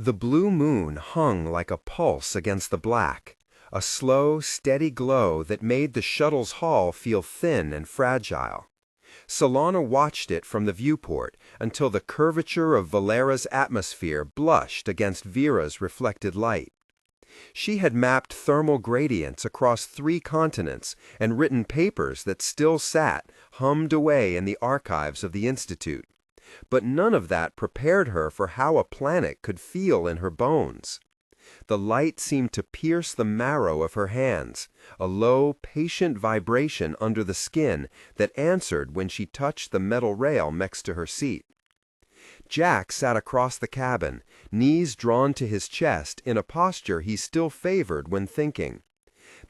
The blue moon hung like a pulse against the black, a slow, steady glow that made the shuttle's hull feel thin and fragile. Salana watched it from the viewport until the curvature of Valera's atmosphere blushed against Vera's reflected light. She had mapped thermal gradients across 3 continents and written papers that still sat, hummed away in the archives of the Institute. But none of that prepared her for how a planet could feel in her bones. The light seemed to pierce the marrow of her hands, a low, patient vibration under the skin that answered when she touched the metal rail next to her seat. Jack sat across the cabin, knees drawn to his chest in a posture he still favored when thinking.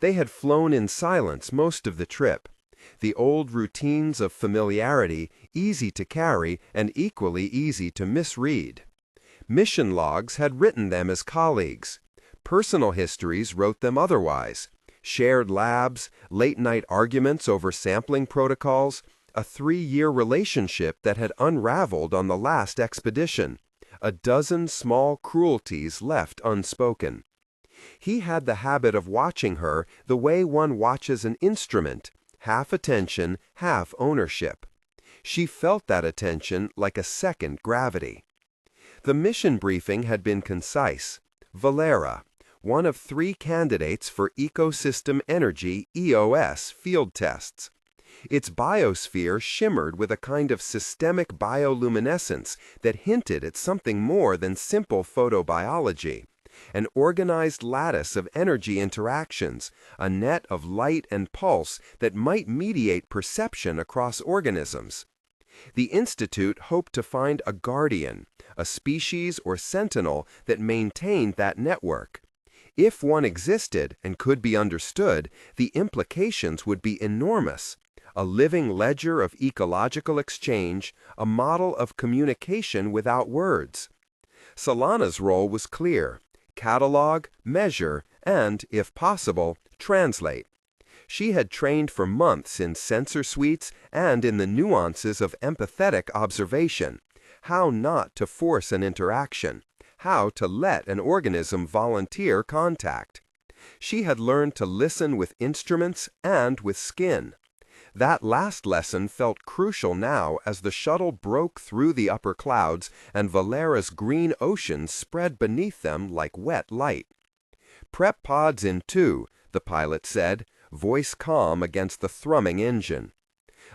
They had flown in silence most of the trip, the old routines of familiarity easy to carry and equally easy to misread. Mission logs had written them as colleagues. Personal histories wrote them otherwise. Shared labs, late-night arguments over sampling protocols, a 3-year relationship that had unraveled on the last expedition, a dozen small cruelties left unspoken. He had the habit of watching her the way one watches an instrument, half attention, half ownership. She felt that attention like a second gravity. The mission briefing had been concise. Valera, one of 3 candidates for Ecosystem Energy (EOS) field tests. Its biosphere shimmered with a kind of systemic bioluminescence that hinted at something more than simple photobiology. An organized lattice of energy interactions, a net of light and pulse that might mediate perception across organisms. The Institute hoped to find a guardian, a species or sentinel that maintained that network. If one existed and could be understood, the implications would be enormous. A living ledger of ecological exchange, a model of communication without words. Salana's role was clear: catalog, measure, and, if possible, translate. She had trained for months in sensor suites and in the nuances of empathetic observation, how not to force an interaction, how to let an organism volunteer contact. She had learned to listen with instruments and with skin. That last lesson felt crucial now as the shuttle broke through the upper clouds and Valera's green ocean spread beneath them like wet light. "Prep pods in 2, the pilot said, voice calm against the thrumming engine.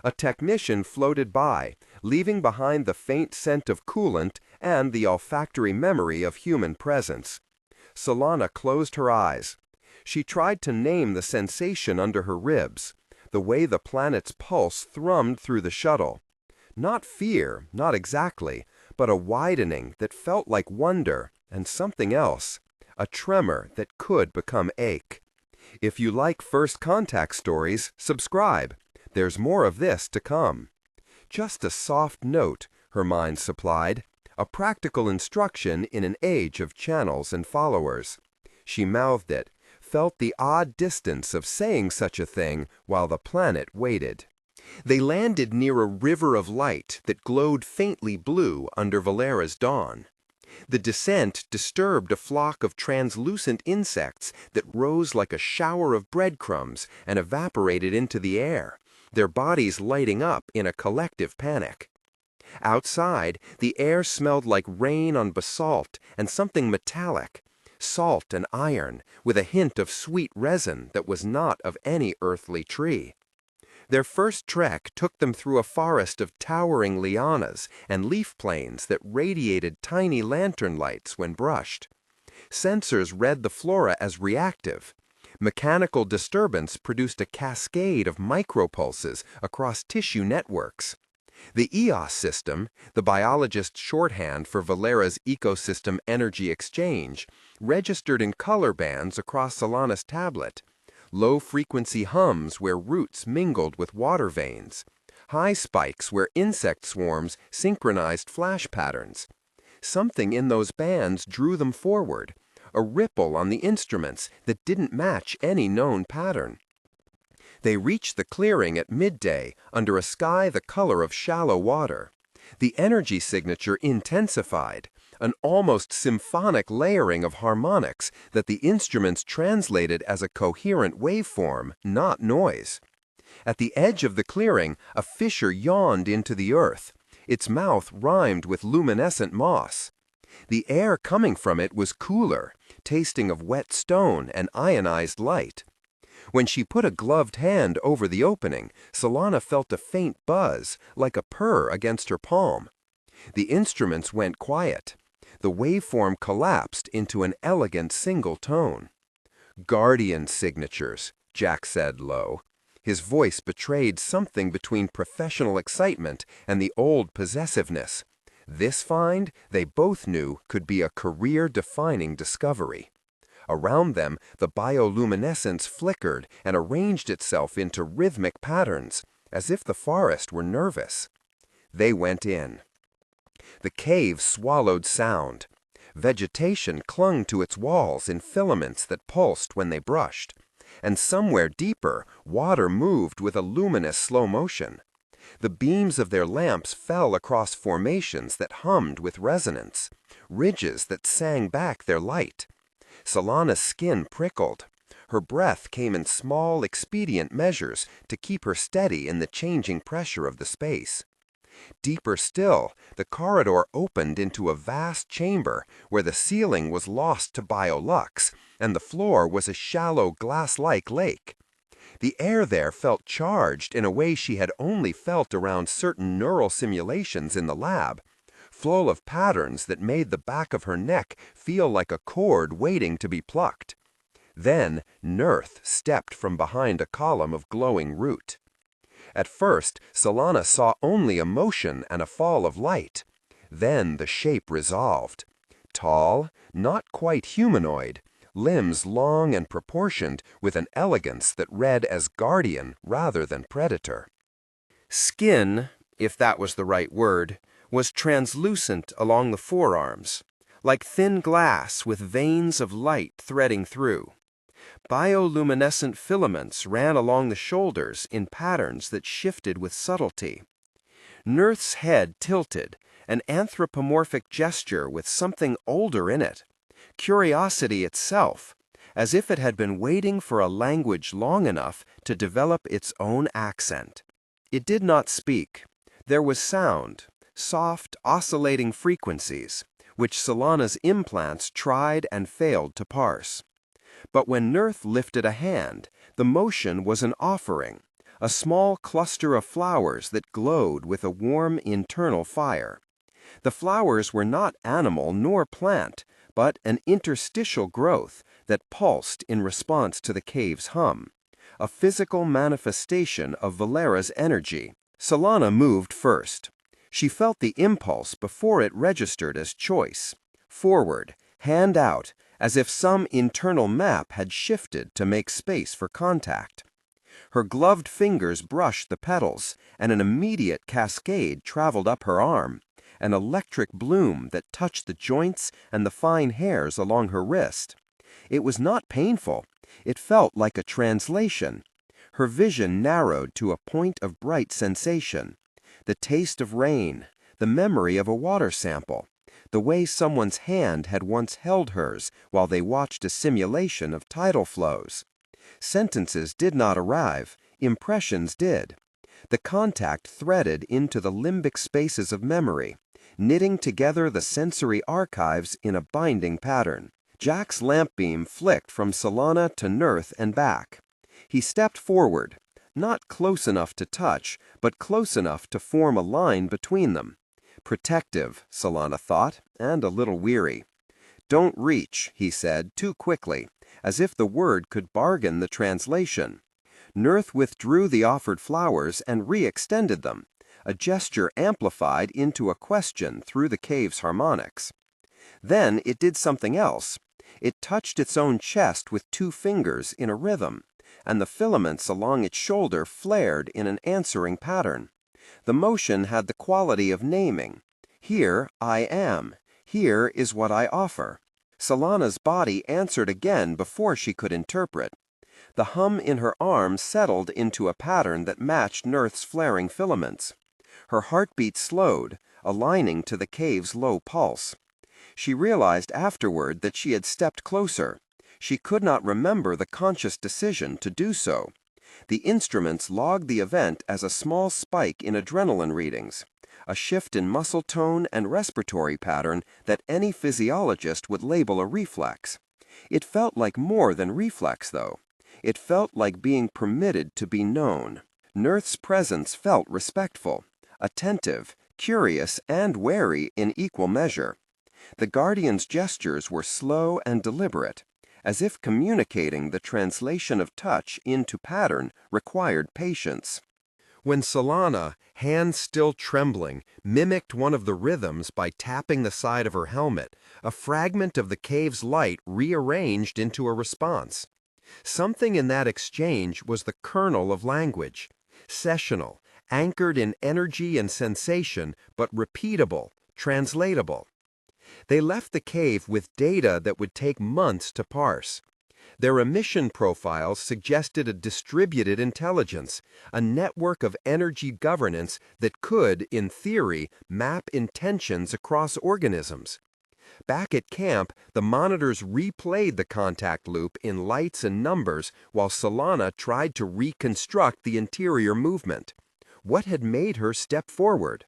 A technician floated by, leaving behind the faint scent of coolant and the olfactory memory of human presence. Salana closed her eyes. She tried to name the sensation under her ribs, the way the planet's pulse thrummed through the shuttle. Not fear, not exactly, but a widening that felt like wonder and something else, a tremor that could become ache. If you like First Contact stories, subscribe. There's more of this to come. Just a soft note, her mind supplied, a practical instruction in an age of channels and followers. She mouthed it, felt the odd distance of saying such a thing while the planet waited. They landed near a river of light that glowed faintly blue under Valera's dawn. The descent disturbed a flock of translucent insects that rose like a shower of breadcrumbs and evaporated into the air, their bodies lighting up in a collective panic. Outside, the air smelled like rain on basalt and something metallic, salt and iron, with a hint of sweet resin that was not of any earthly tree. Their first trek took them through a forest of towering lianas and leaf plains that radiated tiny lantern lights when brushed. Sensors read the flora as reactive. Mechanical disturbance produced a cascade of micropulses across tissue networks. The EOS system, the biologist's shorthand for Valera's ecosystem energy exchange, registered in color bands across Salana's tablet. Low-frequency hums where roots mingled with water veins. High spikes where insect swarms synchronized flash patterns. Something in those bands drew them forward, a ripple on the instruments that didn't match any known pattern. They reached the clearing at midday under a sky the color of shallow water. The energy signature intensified, an almost symphonic layering of harmonics that the instruments translated as a coherent waveform, not noise. At the edge of the clearing, a fissure yawned into the earth. Its mouth rhymed with luminescent moss. The air coming from it was cooler, tasting of wet stone and ionized light. When she put a gloved hand over the opening, Salana felt a faint buzz, like a purr against her palm. The instruments went quiet. The waveform collapsed into an elegant single tone. "Guardian signatures," Jack said low. His voice betrayed something between professional excitement and the old possessiveness. This find, they both knew, could be a career-defining discovery. Around them, the bioluminescence flickered and arranged itself into rhythmic patterns, as if the forest were nervous. They went in. The cave swallowed sound. Vegetation clung to its walls in filaments that pulsed when they brushed. And somewhere deeper, water moved with a luminous slow motion. The beams of their lamps fell across formations that hummed with resonance, ridges that sang back their light. Salana's skin prickled. Her breath came in small, expedient measures to keep her steady in the changing pressure of the space. Deeper still, the corridor opened into a vast chamber where the ceiling was lost to biolux, and the floor was a shallow glass-like lake. The air there felt charged in a way she had only felt around certain neural simulations in the lab, full of patterns that made the back of her neck feel like a cord waiting to be plucked. Then Nirth stepped from behind a column of glowing root. At first, Salana saw only a motion and a fall of light. Then the shape resolved. Tall, not quite humanoid, limbs long and proportioned with an elegance that read as guardian rather than predator. Skin, if that was the right word, was translucent along the forearms, like thin glass with veins of light threading through. Bioluminescent filaments ran along the shoulders in patterns that shifted with subtlety. Nirth's head tilted, an anthropomorphic gesture with something older in it, curiosity itself, as if it had been waiting for a language long enough to develop its own accent. It did not speak. There was sound, soft, oscillating frequencies, which Salana's implants tried and failed to parse. But when Nirth lifted a hand, the motion was an offering, a small cluster of flowers that glowed with a warm internal fire. The flowers were not animal nor plant, but an interstitial growth that pulsed in response to the cave's hum, a physical manifestation of Valera's energy. Salana moved first. She felt the impulse before it registered as choice. Forward, hand out, as if some internal map had shifted to make space for contact. Her gloved fingers brushed the petals, and an immediate cascade traveled up her arm, an electric bloom that touched the joints and the fine hairs along her wrist. It was not painful. It felt like a translation. Her vision narrowed to a point of bright sensation. The taste of rain, the memory of a water sample, the way someone's hand had once held hers while they watched a simulation of tidal flows. Sentences did not arrive, impressions did. The contact threaded into the limbic spaces of memory, knitting together the sensory archives in a binding pattern. Jack's lamp beam flicked from Salana to Nirth and back. He stepped forward, not close enough to touch, but close enough to form a line between them. Protective, Salana thought, and a little weary. "Don't reach," he said, too quickly, as if the word could bargain the translation. Nirth withdrew the offered flowers and re-extended them, a gesture amplified into a question through the cave's harmonics. Then it did something else. It touched its own chest with two fingers in a rhythm, and the filaments along its shoulder flared in an answering pattern. The motion had the quality of naming. Here I am. Here is what I offer. Salana's body answered again before she could interpret. The hum in her arm settled into a pattern that matched Nirth's flaring filaments. Her heartbeat slowed, aligning to the cave's low pulse. She realized afterward that she had stepped closer. She could not remember the conscious decision to do so. The instruments logged the event as a small spike in adrenaline readings, a shift in muscle tone and respiratory pattern that any physiologist would label a reflex. It felt like more than reflex, though. It felt like being permitted to be known. Nurth's presence felt respectful, attentive, curious, and wary in equal measure. The guardian's gestures were slow and deliberate, as if communicating the translation of touch into pattern required patience. When Salana, hands still trembling, mimicked one of the rhythms by tapping the side of her helmet, a fragment of the cave's light rearranged into a response. Something in that exchange was the kernel of language, sessional, anchored in energy and sensation, but repeatable, translatable. They left the cave with data that would take months to parse. Their emission profiles suggested a distributed intelligence, a network of energy governance that could, in theory, map intentions across organisms. Back at camp, the monitors replayed the contact loop in lights and numbers while Salana tried to reconstruct the interior movement. What had made her step forward?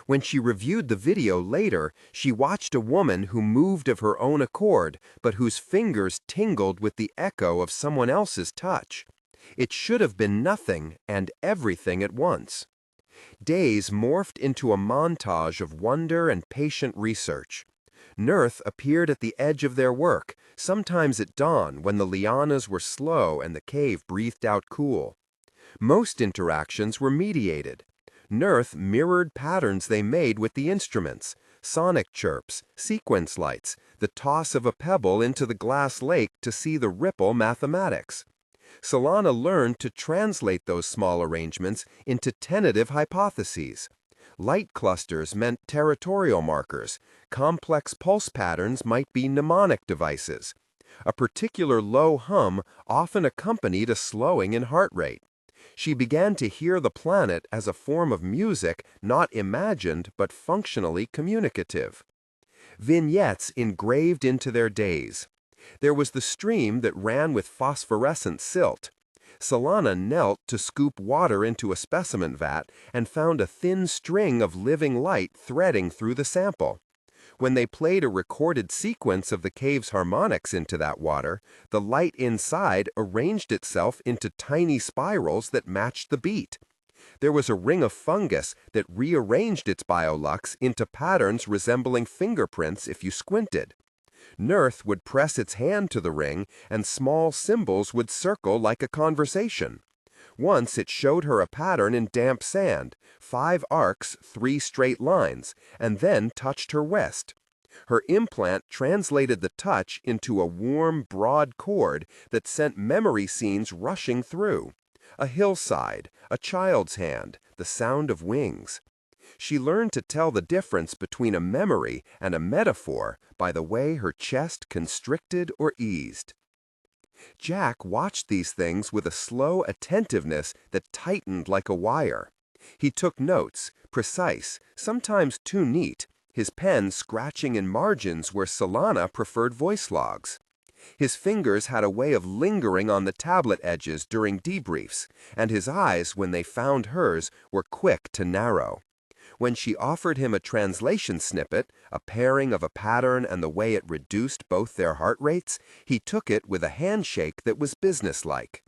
When she reviewed the video later, she watched a woman who moved of her own accord, but whose fingers tingled with the echo of someone else's touch. It should have been nothing and everything at once. Days morphed into a montage of wonder and patient research. Nurth appeared at the edge of their work, sometimes at dawn when the lianas were slow and the cave breathed out cool. Most interactions were mediated. Nurth mirrored patterns they made with the instruments, sonic chirps, sequence lights, the toss of a pebble into the glass lake to see the ripple mathematics. Salana learned to translate those small arrangements into tentative hypotheses. Light clusters meant territorial markers. Complex pulse patterns might be mnemonic devices. A particular low hum often accompanied a slowing in heart rate. She began to hear the planet as a form of music not imagined but functionally communicative. Vignettes engraved into their days. There was the stream that ran with phosphorescent silt. Salana knelt to scoop water into a specimen vat and found a thin string of living light threading through the sample. When they played a recorded sequence of the cave's harmonics into that water, the light inside arranged itself into tiny spirals that matched the beat. There was a ring of fungus that rearranged its biolux into patterns resembling fingerprints if you squinted. Nurth would press its hand to the ring, and small symbols would circle like a conversation. Once it showed her a pattern in damp sand, 5 arcs, 3 straight lines, and then touched her wrist. Her implant translated the touch into a warm, broad chord that sent memory scenes rushing through. A hillside, a child's hand, the sound of wings. She learned to tell the difference between a memory and a metaphor by the way her chest constricted or eased. Jack watched these things with a slow attentiveness that tightened like a wire. He took notes, precise, sometimes too neat, his pen scratching in margins where Salana preferred voice logs. His fingers had a way of lingering on the tablet edges during debriefs, and his eyes, when they found hers, were quick to narrow. When she offered him a translation snippet, a pairing of a pattern and the way it reduced both their heart rates, he took it with a handshake that was businesslike.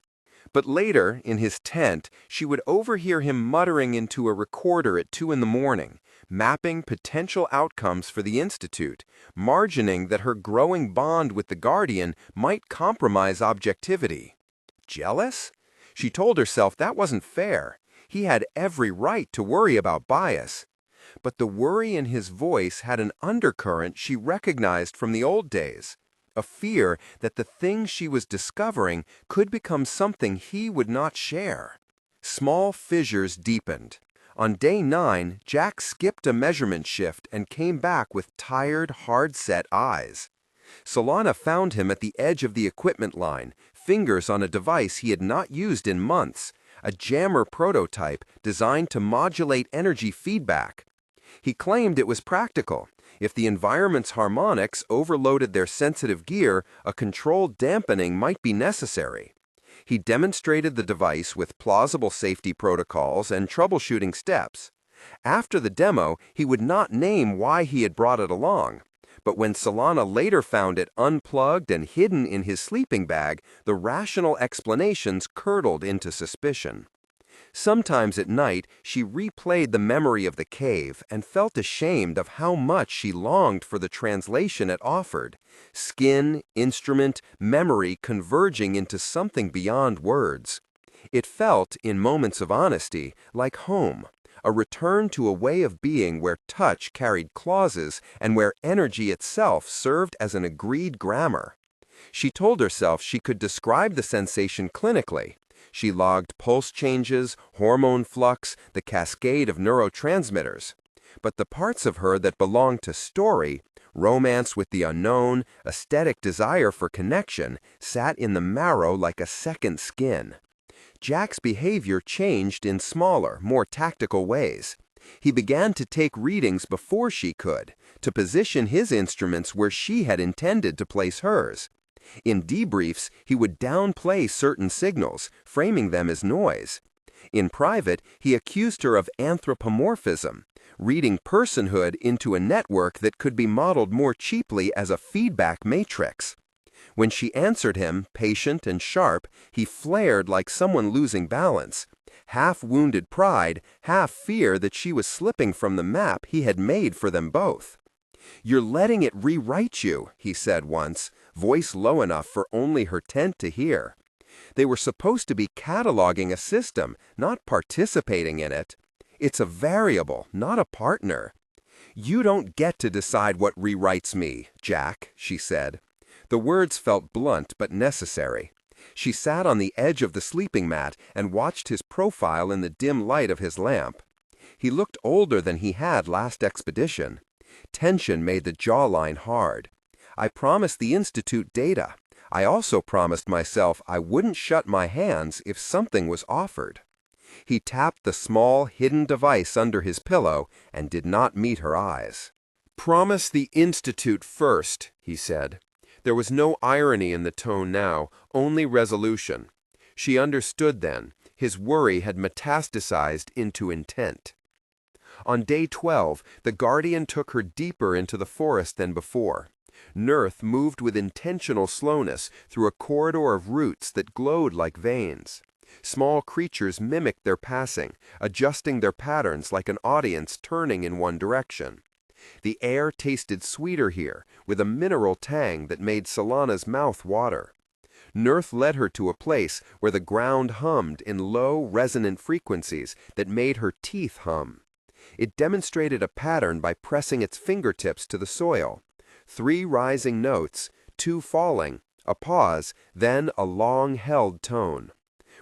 But later, in his tent, she would overhear him muttering into a recorder at 2 a.m, mapping potential outcomes for the Institute, margining that her growing bond with the Guardian might compromise objectivity. Jealous? She told herself that wasn't fair. He had every right to worry about bias. But the worry in his voice had an undercurrent she recognized from the old days, a fear that the thing she was discovering could become something he would not share. Small fissures deepened. On day 9, Jack skipped a measurement shift and came back with tired, hard-set eyes. Salana found him at the edge of the equipment line, fingers on a device he had not used in months, a jammer prototype designed to modulate energy feedback. He claimed it was practical. If the environment's harmonics overloaded their sensitive gear, a controlled dampening might be necessary. He demonstrated the device with plausible safety protocols and troubleshooting steps. After the demo, he would not name why he had brought it along. But when Salana later found it unplugged and hidden in his sleeping bag, the rational explanations curdled into suspicion. Sometimes at night, she replayed the memory of the cave and felt ashamed of how much she longed for the translation it offered. Skin, instrument, memory converging into something beyond words. It felt, in moments of honesty, like home, a return to a way of being where touch carried clauses and where energy itself served as an agreed grammar. She told herself she could describe the sensation clinically. She logged pulse changes, hormone flux, the cascade of neurotransmitters. But the parts of her that belonged to story, romance with the unknown, aesthetic desire for connection, sat in the marrow like a second skin. Jack's behavior changed in smaller, more tactical ways. He began to take readings before she could, to position his instruments where she had intended to place hers. In debriefs, he would downplay certain signals, framing them as noise. In private, he accused her of anthropomorphism, reading personhood into a network that could be modeled more cheaply as a feedback matrix. When she answered him, patient and sharp, he flared like someone losing balance. Half-wounded pride, half fear that she was slipping from the map he had made for them both. "You're letting it rewrite you," he said once, voice low enough for only her tent to hear. They were supposed to be cataloging a system, not participating in it. It's a variable, not a partner. "You don't get to decide what rewrites me, Jack," she said. The words felt blunt but necessary. She sat on the edge of the sleeping mat and watched his profile in the dim light of his lamp. He looked older than he had last expedition. Tension made the jawline hard. "I promised the Institute data. I also promised myself I wouldn't shut my hands if something was offered." He tapped the small, hidden device under his pillow and did not meet her eyes. "Promise the Institute first," he said. There was no irony in the tone now, only resolution. She understood then. His worry had metastasized into intent. On day 12, the Guardian took her deeper into the forest than before. Nirth moved with intentional slowness through a corridor of roots that glowed like veins. Small creatures mimicked their passing, adjusting their patterns like an audience turning in one direction. The air tasted sweeter here, with a mineral tang that made Salana's mouth water. Nirth led her to a place where the ground hummed in low, resonant frequencies that made her teeth hum. It demonstrated a pattern by pressing its fingertips to the soil. 3 rising notes, 2 falling, a pause, then a long-held tone.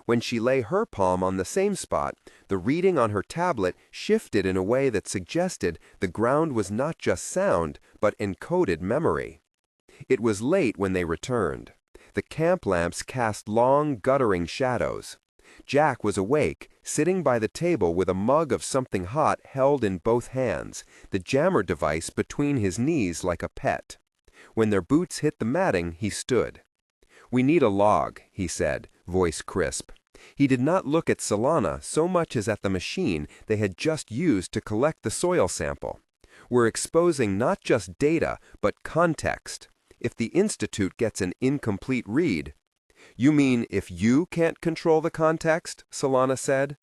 When she lay her palm on the same spot, the reading on her tablet shifted in a way that suggested the ground was not just sound, but encoded memory. It was late when they returned. The camp lamps cast long, guttering shadows. Jack was awake, sitting by the table with a mug of something hot held in both hands, the jammer device between his knees like a pet. When their boots hit the matting, he stood. "We need a log," he said, voice crisp. He did not look at Salana so much as at the machine they had just used to collect the soil sample. "We're exposing not just data, but context. If the Institute gets an incomplete read—" "You mean if you can't control the context?" Salana said.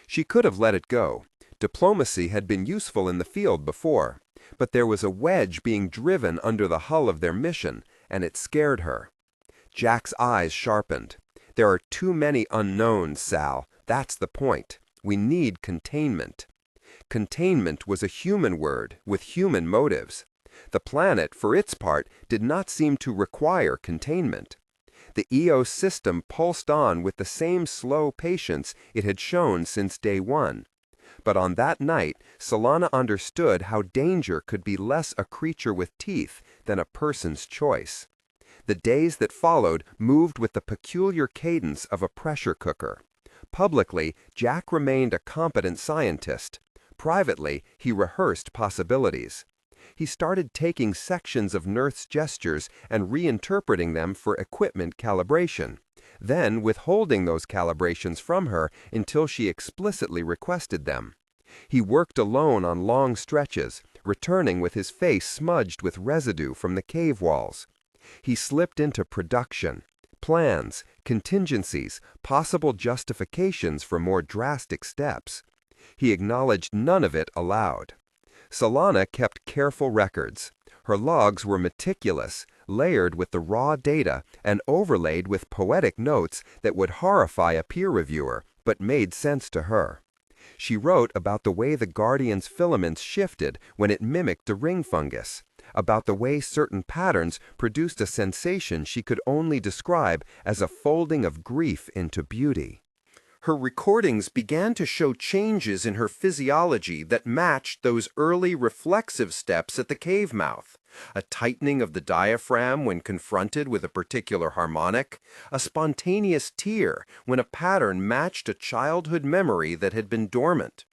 She could have let it go. Diplomacy had been useful in the field before. But there was a wedge being driven under the hull of their mission, and it scared her. Jack's eyes sharpened. "There are too many unknowns, Sal. That's the point. We need containment." Containment was a human word with human motives. The planet, for its part, did not seem to require containment. The EOS system pulsed on with the same slow patience it had shown since day 1. But on that night, Salana understood how danger could be less a creature with teeth than a person's choice. The days that followed moved with the peculiar cadence of a pressure cooker. Publicly, Jack remained a competent scientist. Privately, he rehearsed possibilities. He started taking sections of Nurth's gestures and reinterpreting them for equipment calibration, then withholding those calibrations from her until she explicitly requested them. He worked alone on long stretches, returning with his face smudged with residue from the cave walls. He slipped into production, plans, contingencies, possible justifications for more drastic steps. He acknowledged none of it aloud. Salana kept careful records. Her logs were meticulous, layered with the raw data and overlaid with poetic notes that would horrify a peer reviewer, but made sense to her. She wrote about the way the Guardian's filaments shifted when it mimicked the ring fungus, about the way certain patterns produced a sensation she could only describe as a folding of grief into beauty. Her recordings began to show changes in her physiology that matched those early reflexive steps at the cave mouth. A tightening of the diaphragm when confronted with a particular harmonic, a spontaneous tear when a pattern matched a childhood memory that had been dormant.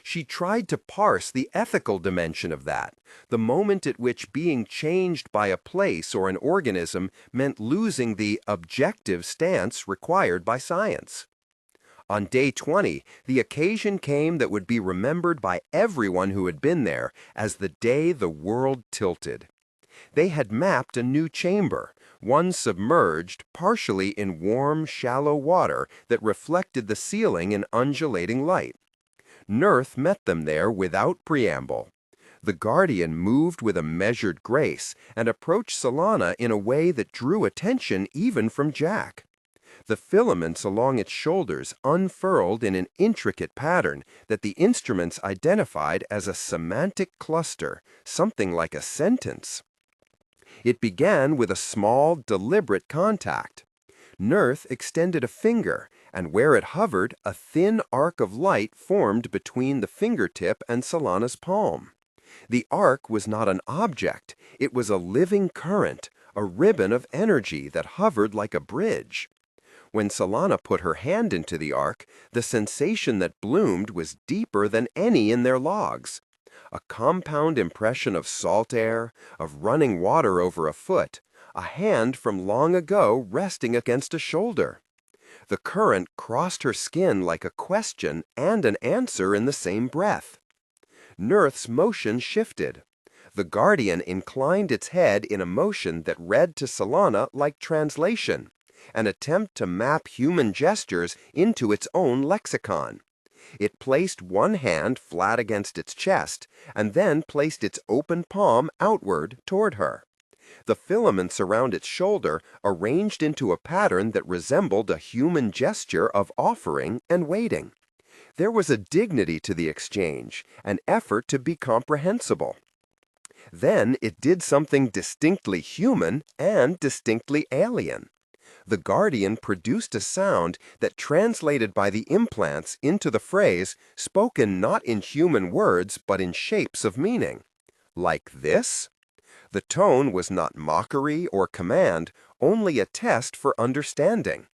She tried to parse the ethical dimension of that, the moment at which being changed by a place or an organism meant losing the objective stance required by science. On day 20, the occasion came that would be remembered by everyone who had been there as the day the world tilted. They had mapped a new chamber, one submerged partially in warm, shallow water that reflected the ceiling in undulating light. Nurth met them there without preamble. The Guardian moved with a measured grace and approached Salana in a way that drew attention even from Jack. The filaments along its shoulders unfurled in an intricate pattern that the instruments identified as a semantic cluster, something like a sentence. It began with a small, deliberate contact. Nurth extended a finger, and where it hovered, a thin arc of light formed between the fingertip and Salana's palm. The arc was not an object, it was a living current, a ribbon of energy that hovered like a bridge. When Salana put her hand into the arc, the sensation that bloomed was deeper than any in their logs. A compound impression of salt air, of running water over a foot, a hand from long ago resting against a shoulder. The current crossed her skin like a question and an answer in the same breath. Nurth's motion shifted. The Guardian inclined its head in a motion that read to Salana like translation, an attempt to map human gestures into its own lexicon. It placed one hand flat against its chest, and then placed its open palm outward toward her. The filaments around its shoulder arranged into a pattern that resembled a human gesture of offering and waiting. There was a dignity to the exchange, an effort to be comprehensible. Then it did something distinctly human and distinctly alien. The Guardian produced a sound that translated by the implants into the phrase spoken not in human words but in shapes of meaning. Like this? The tone was not mockery or command, only a test for understanding.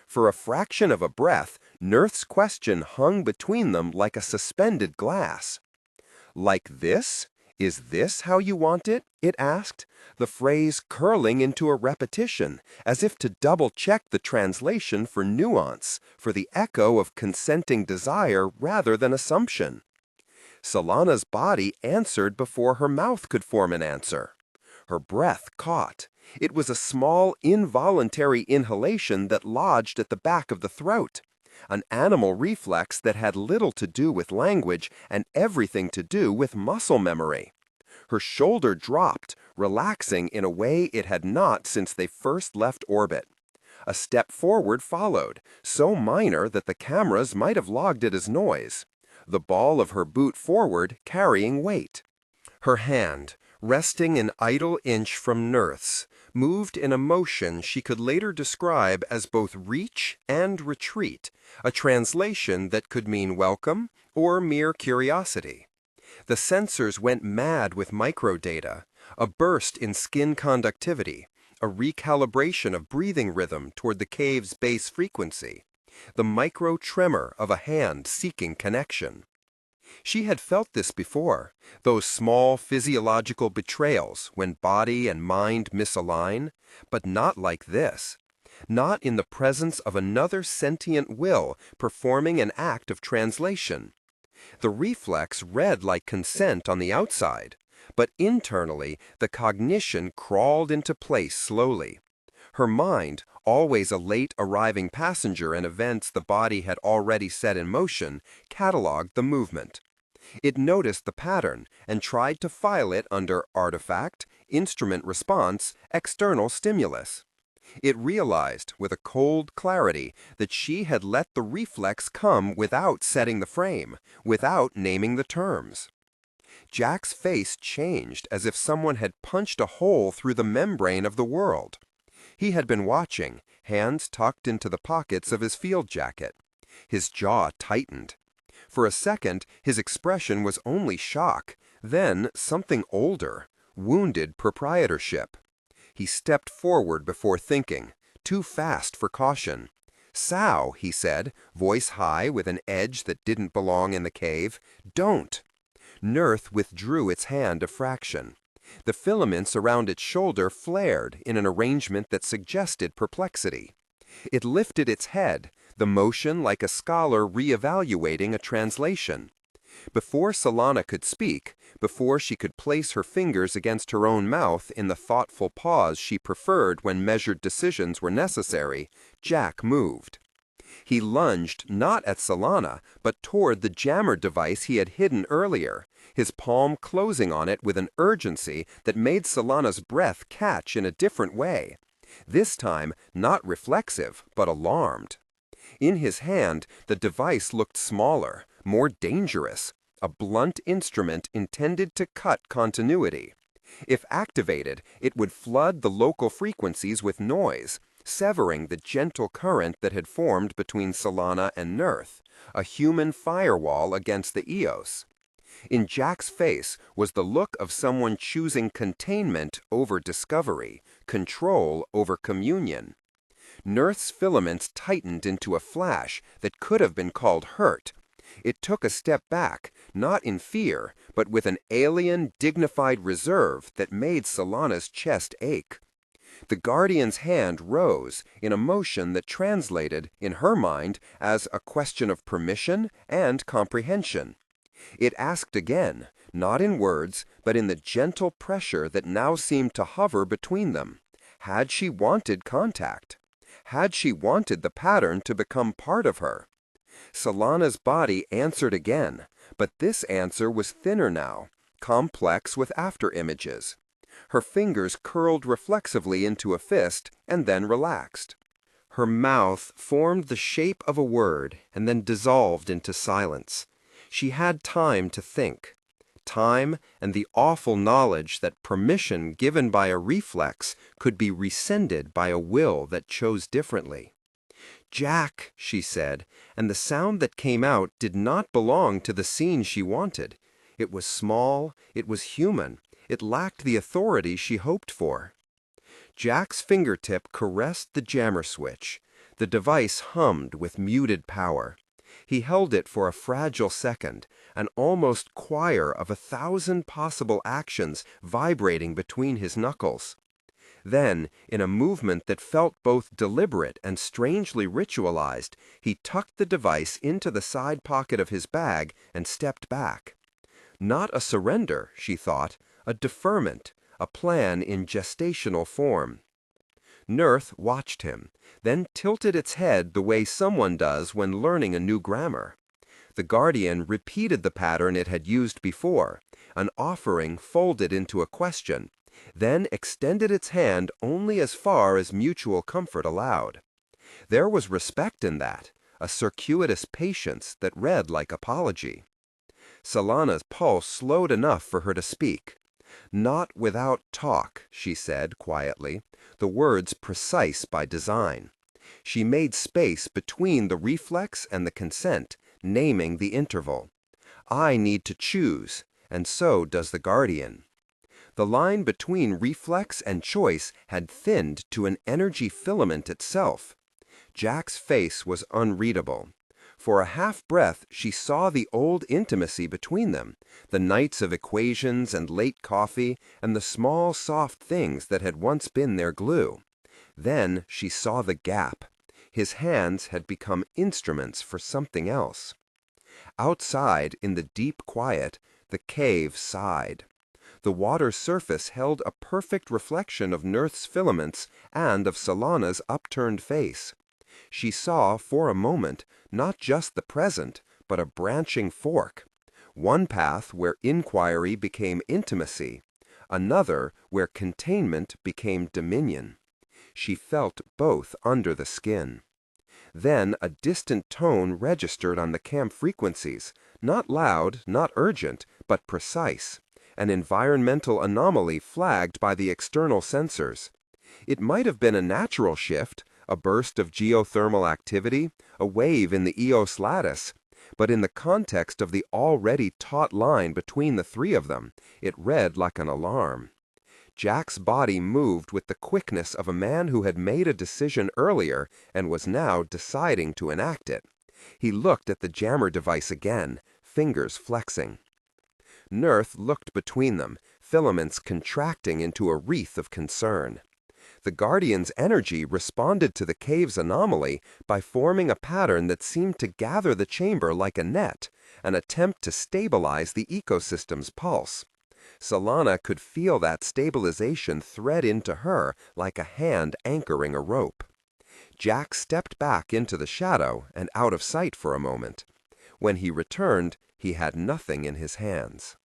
For a fraction of a breath, Nurth's question hung between them like a suspended glass. Like this? Is this how you want it? It asked, the phrase curling into a repetition, as if to double-check the translation for nuance, for the echo of consenting desire rather than assumption. Salana's body answered before her mouth could form an answer. Her breath caught. It was a small, involuntary inhalation that lodged at the back of the throat, an animal reflex that had little to do with language and everything to do with muscle memory. Her shoulder dropped, relaxing in a way it had not since they first left orbit. A step forward followed, so minor that the cameras might have logged it as noise, the ball of her boot forward carrying weight. Her hand, resting an idle inch from Nurth's, moved in a motion she could later describe as both reach and retreat, a translation that could mean welcome or mere curiosity. The sensors went mad with microdata, a burst in skin conductivity, a recalibration of breathing rhythm toward the cave's base frequency, the micro tremor of a hand seeking connection. She had felt this before, those small physiological betrayals when body and mind misalign, but not like this. Not in the presence of another sentient will performing an act of translation. The reflex read like consent on the outside, but internally the cognition crawled into place slowly. Her mind, always a late arriving passenger in events the body had already set in motion, cataloged the movement. It noticed the pattern and tried to file it under artifact, instrument response, external stimulus. It realized, with a cold clarity, that she had let the reflex come without setting the frame, without naming the terms. Jack's face changed as if someone had punched a hole through the membrane of the world. He had been watching, hands tucked into the pockets of his field jacket. His jaw tightened. For a second, his expression was only shock, then something older, wounded proprietorship. He stepped forward before thinking, too fast for caution. "Sal," he said, voice high with an edge that didn't belong in the cave, "don't." Nurth withdrew its hand a fraction. The filaments around its shoulder flared in an arrangement that suggested perplexity. It lifted its head, the motion like a scholar re-evaluating a translation. Before Salana could speak, before she could place her fingers against her own mouth in the thoughtful pause she preferred when measured decisions were necessary, Jack moved. He lunged not at Salana, but toward the jammer device he had hidden earlier, his palm closing on it with an urgency that made Salana's breath catch in a different way. This time, not reflexive, but alarmed. In his hand, the device looked smaller, more dangerous, a blunt instrument intended to cut continuity. If activated, it would flood the local frequencies with noise, severing the gentle current that had formed between Salana and Nurth, a human firewall against the Eos. In Jack's face was the look of someone choosing containment over discovery, control over communion. Nurth's filaments tightened into a flash that could have been called hurt. It took a step back, not in fear, but with an alien, dignified reserve that made Salana's chest ache. The Guardian's hand rose in a motion that translated, in her mind, as a question of permission and comprehension. It asked again, not in words, but in the gentle pressure that now seemed to hover between them. Had she wanted contact? Had she wanted the pattern to become part of her? Salana's body answered again, but this answer was thinner now, complex with after-images. Her fingers curled reflexively into a fist and then relaxed. Her mouth formed the shape of a word and then dissolved into silence. She had time to think. Time and the awful knowledge that permission given by a reflex could be rescinded by a will that chose differently. "Jack," she said, and the sound that came out did not belong to the scene she wanted. It was small, it was human, it lacked the authority she hoped for. Jack's fingertip caressed the jammer switch. The device hummed with muted power. He held it for a fragile second, an almost choir of 1,000 possible actions vibrating between his knuckles. Then, in a movement that felt both deliberate and strangely ritualized, he tucked the device into the side pocket of his bag and stepped back. Not a surrender, she thought, a deferment, a plan in gestational form. Nurth watched him, then tilted its head the way someone does when learning a new grammar. The Guardian repeated the pattern it had used before, an offering folded into a question, then extended its hand only as far as mutual comfort allowed. There was respect in that, a circuitous patience that read like apology. Salana's pulse slowed enough for her to speak. "Not without talk," she said quietly, the words precise by design. She made space between the reflex and the consent, naming the interval. "I need to choose, and so does the Guardian." The line between reflex and choice had thinned to an energy filament itself. Jack's face was unreadable. For a half-breath she saw the old intimacy between them, the nights of equations and late coffee and the small soft things that had once been their glue. Then she saw the gap. His hands had become instruments for something else. Outside, in the deep quiet, the cave sighed. The water's surface held a perfect reflection of Nurth's filaments and of Salana's upturned face. She saw, for a moment, not just the present, but a branching fork. One path where inquiry became intimacy, another where containment became dominion. She felt both under the skin. Then a distant tone registered on the camp frequencies, not loud, not urgent, but precise, an environmental anomaly flagged by the external sensors. It might have been a natural shift, a burst of geothermal activity, a wave in the Eos lattice, but in the context of the already taut line between the three of them, it read like an alarm. Jack's body moved with the quickness of a man who had made a decision earlier and was now deciding to enact it. He looked at the jammer device again, fingers flexing. Nurth looked between them, filaments contracting into a wreath of concern. The Guardian's energy responded to the cave's anomaly by forming a pattern that seemed to gather the chamber like a net, an attempt to stabilize the ecosystem's pulse. Salana could feel that stabilization thread into her like a hand anchoring a rope. Jack stepped back into the shadow and out of sight for a moment. When he returned, he had nothing in his hands.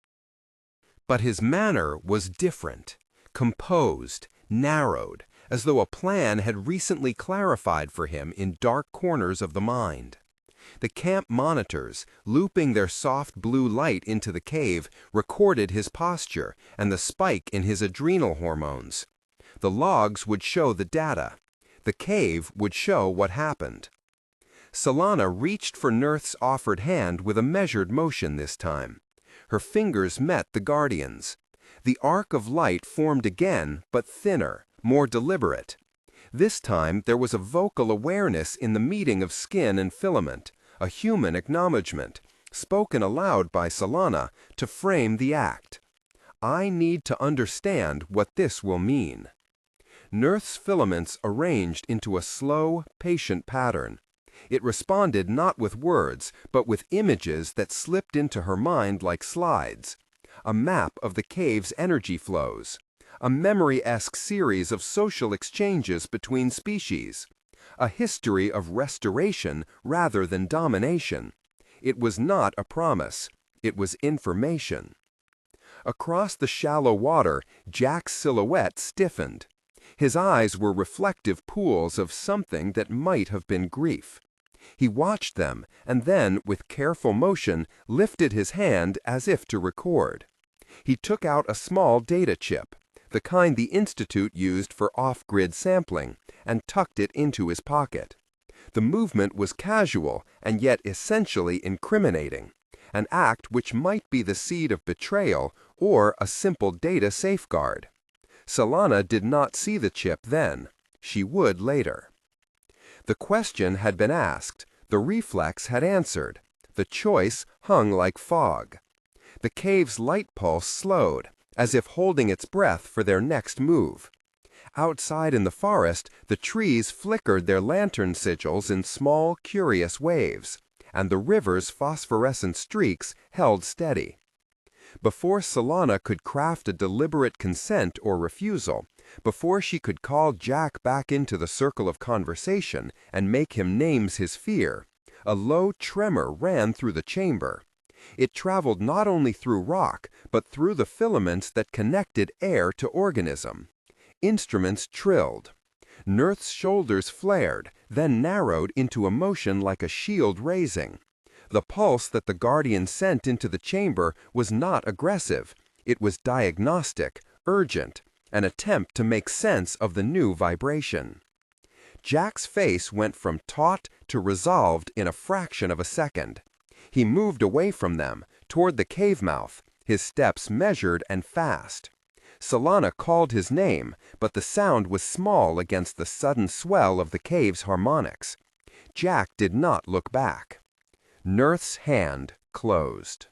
But his manner was different, composed, narrowed, as though a plan had recently clarified for him in dark corners of the mind. The camp monitors, looping their soft blue light into the cave, recorded his posture and the spike in his adrenal hormones. The logs would show the data. The cave would show what happened. Salana reached for Nurth's offered hand with a measured motion this time. Her fingers met the Guardian's. The arc of light formed again, but thinner, more deliberate. This time there was a vocal awareness in the meeting of skin and filament, a human acknowledgement, spoken aloud by Salana to frame the act. I need to understand what this will mean. Nurth's filaments arranged into a slow, patient pattern. It responded not with words, but with images that slipped into her mind like slides. A map of the cave's energy flows. A memory-esque series of social exchanges between species. A history of restoration rather than domination. It was not a promise. It was information. Across the shallow water, Jack's silhouette stiffened. His eyes were reflective pools of something that might have been grief. He watched them, and then, with careful motion, lifted his hand as if to record. He took out a small data chip, the kind the Institute used for off-grid sampling, and tucked it into his pocket. The movement was casual and yet essentially incriminating, an act which might be the seed of betrayal or a simple data safeguard. Salana did not see the chip then. She would later. The question had been asked, the reflex had answered, the choice hung like fog. The cave's light pulse slowed, as if holding its breath for their next move. Outside in the forest, the trees flickered their lantern sigils in small, curious waves, and the river's phosphorescent streaks held steady. Before Salana could craft a deliberate consent or refusal, before she could call Jack back into the circle of conversation and make him name his fear, a low tremor ran through the chamber. It traveled not only through rock, but through the filaments that connected air to organism. Instruments trilled. Nurth's shoulders flared, then narrowed into a motion like a shield raising. The pulse that the Guardian sent into the chamber was not aggressive. It was diagnostic, urgent, an attempt to make sense of the new vibration. Jack's face went from taut to resolved in a fraction of a second. He moved away from them, toward the cave mouth, his steps measured and fast. Salana called his name, but the sound was small against the sudden swell of the cave's harmonics. Jack did not look back. Nurth's hand closed.